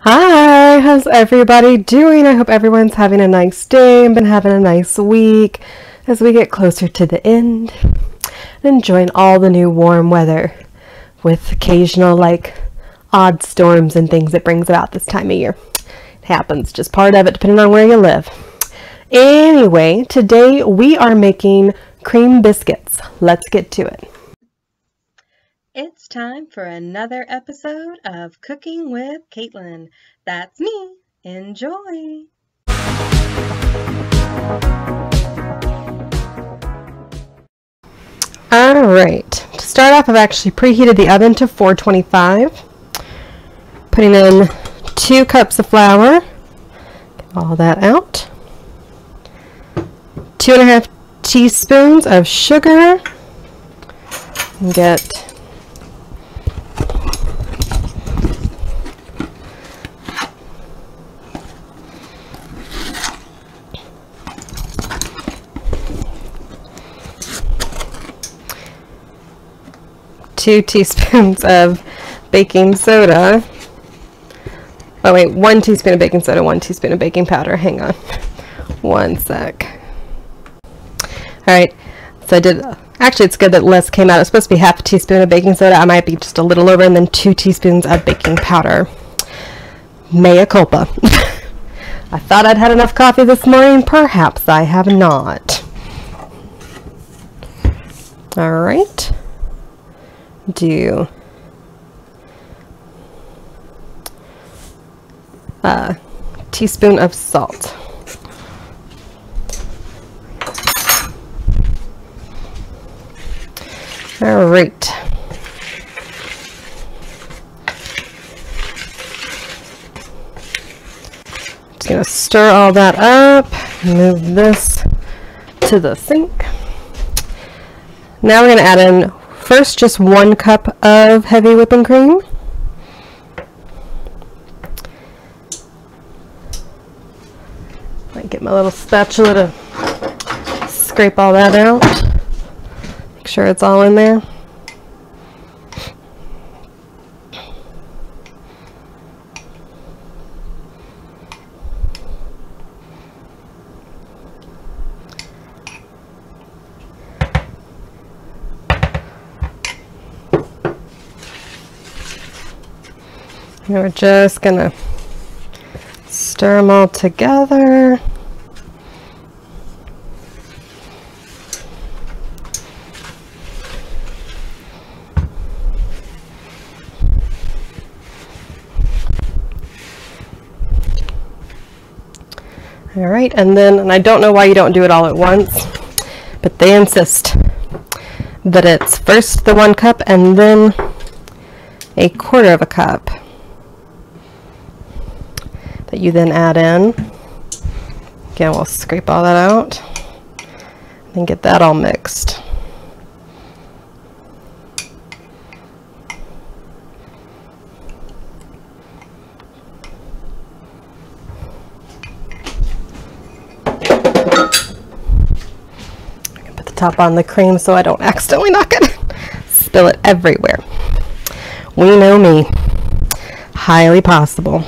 Hi, how's everybody doing? I hope everyone's having a nice day and been having a nice week as we get closer to the end and enjoying all the new warm weather with occasional odd storms and things it brings about this time of year. It happens, just part of it depending on where you live. Anyway, today we are making cream biscuits. Let's get to it. It's time for another episode of Cooking with Kaitlin. That's me. Enjoy! Alright, to start off I've actually preheated the oven to 425. Putting in 2 cups of flour. Get all that out. 2.5 teaspoons of sugar. And get 2 teaspoons of baking soda. Oh wait, 1 teaspoon of baking soda, 1 teaspoon of baking powder. Hang on. 1 sec. Alright, so I did, actually it's good that less came out. It's supposed to be half a teaspoon of baking soda. I might be just a little over, and then 2 teaspoons of baking powder. Mea culpa. I thought I'd had enough coffee this morning. Perhaps I have not. Alright. Do a teaspoon of salt. All right. Just gonna stir all that up. Move this to the sink. Now we're gonna add in first just 1 cup of heavy whipping cream. Might get my little spatula to scrape all that out. Make sure it's all in there. And we're just gonna stir them all together. All right, and I don't know why you don't do it all at once, but they insist that it's first the 1 cup and then 1/4 of a cup that you then add in. Again, we'll scrape all that out and get that all mixed. Put the top on the cream so I don't accidentally knock it. Spill it everywhere. We know me. Highly possible.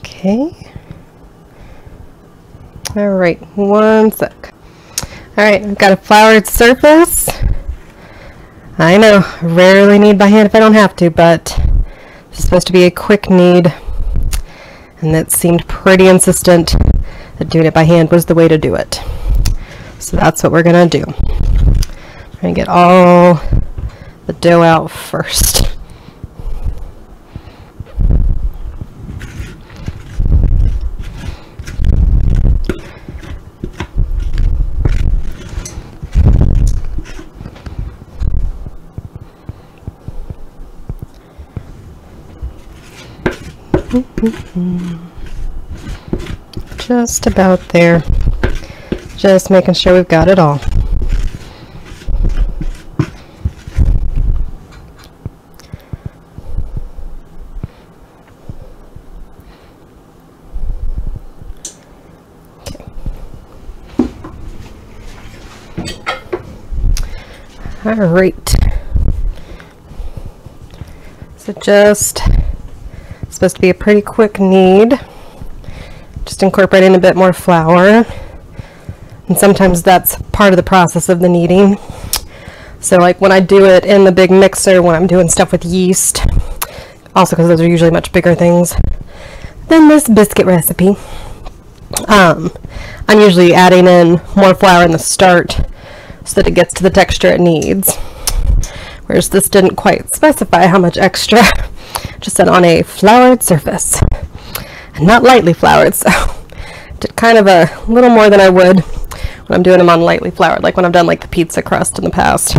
Okay. All right, 1 sec. All right, I've got a floured surface. I know, rarely knead by hand if I don't have to, but this is supposed to be a quick knead, and it seemed pretty insistent that doing it by hand was the way to do it. So that's what we're gonna do. We're gonna get all the dough out first. Just about there. Just making sure we've got it all. All right. So just supposed to be a pretty quick knead. Just incorporating a bit more flour. And sometimes that's part of the process of the kneading. So like when I do it in the big mixer, when I'm doing stuff with yeast, also because those are usually much bigger things than this biscuit recipe, I'm usually adding in more flour in the start so that it gets to the texture it needs. Whereas this didn't quite specify how much extra, just said on a floured surface. And not lightly floured, so did kind of a little more than I would when I'm doing them on lightly floured, like when I've done like the pizza crust in the past,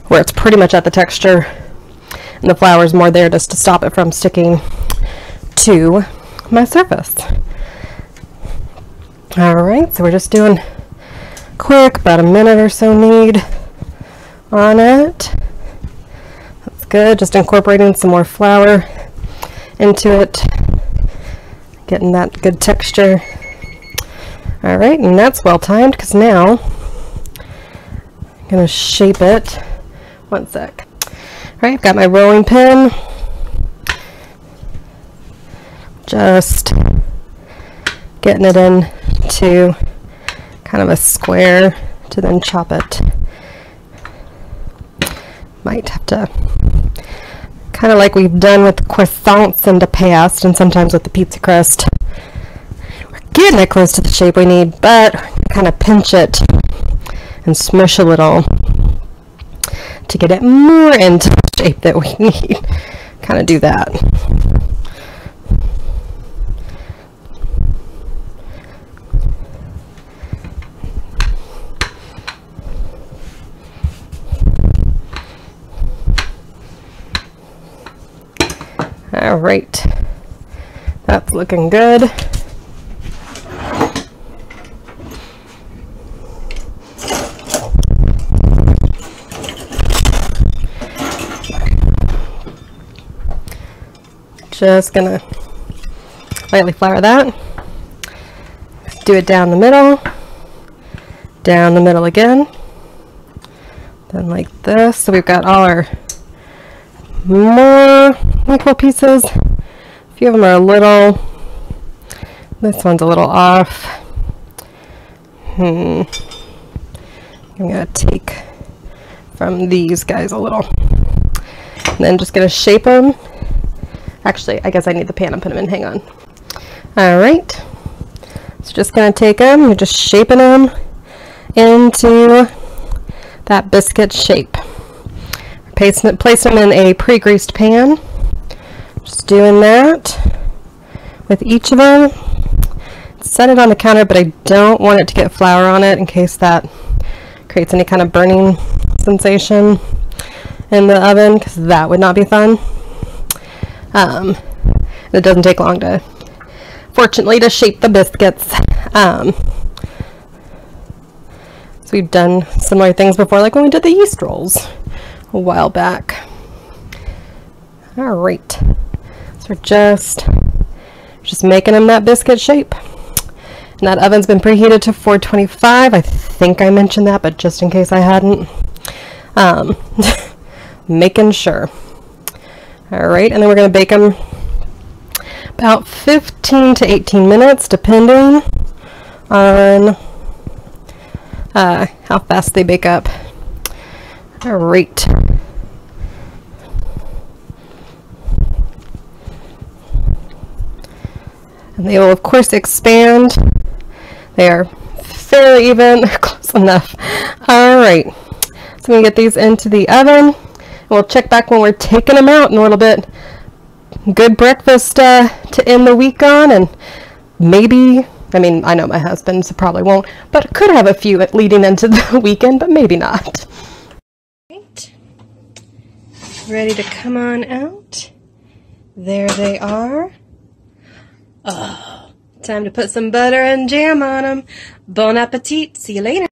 where it's pretty much at the texture and the flour is more there just to stop it from sticking to my surface. Alright, so we're just doing quick, about a minute or so knead on it. That's good, just incorporating some more flour into it, getting that good texture. Alright, and that's well timed because now I'm going to shape it. One sec. Alright, I've got my rolling pin. Just getting it into kind of a square to then chop it. Might have to, kind of like we've done with the croissants in the past and sometimes with the pizza crust. Getting it close to the shape we need, but kind of pinch it and smush a little to get it more into the shape that we need. Kind of do that. All right, that's looking good. Just gonna lightly flour that. Do it down the middle again. Then like this. So we've got all our more equal pieces. A few of them are a little, this one's a little off. I'm gonna take from these guys a little. And then just gonna shape them. Actually, I guess I need the pan and put them in. Hang on. Alright. So just going to take them. You're just shaping them into that biscuit shape. Place them in a pre-greased pan. Just doing that with each of them. Set it on the counter, but I don't want it to get flour on it in case that creates any kind of burning sensation in the oven, because that would not be fun. It doesn't take long to, fortunately, to shape the biscuits. So we've done similar things before, like when we did the yeast rolls a while back. All right, so we're just making them that biscuit shape. And that oven's been preheated to 425. I think I mentioned that, but just in case I hadn't, making sure. All right, and then we're going to bake them about 15 to 18 minutes, depending on how fast they bake up. All right. And they will, of course, expand. They are fairly even, close enough. All right, so we can get these into the oven. We'll check back when we're taking them out in a little bit. Good breakfast to end the week on, and maybe, I mean, I know my husband so probably won't, but could have a few leading into the weekend, but maybe not. Right. Ready to come on out. There they are. Oh, time to put some butter and jam on them. Bon appetit. See you later.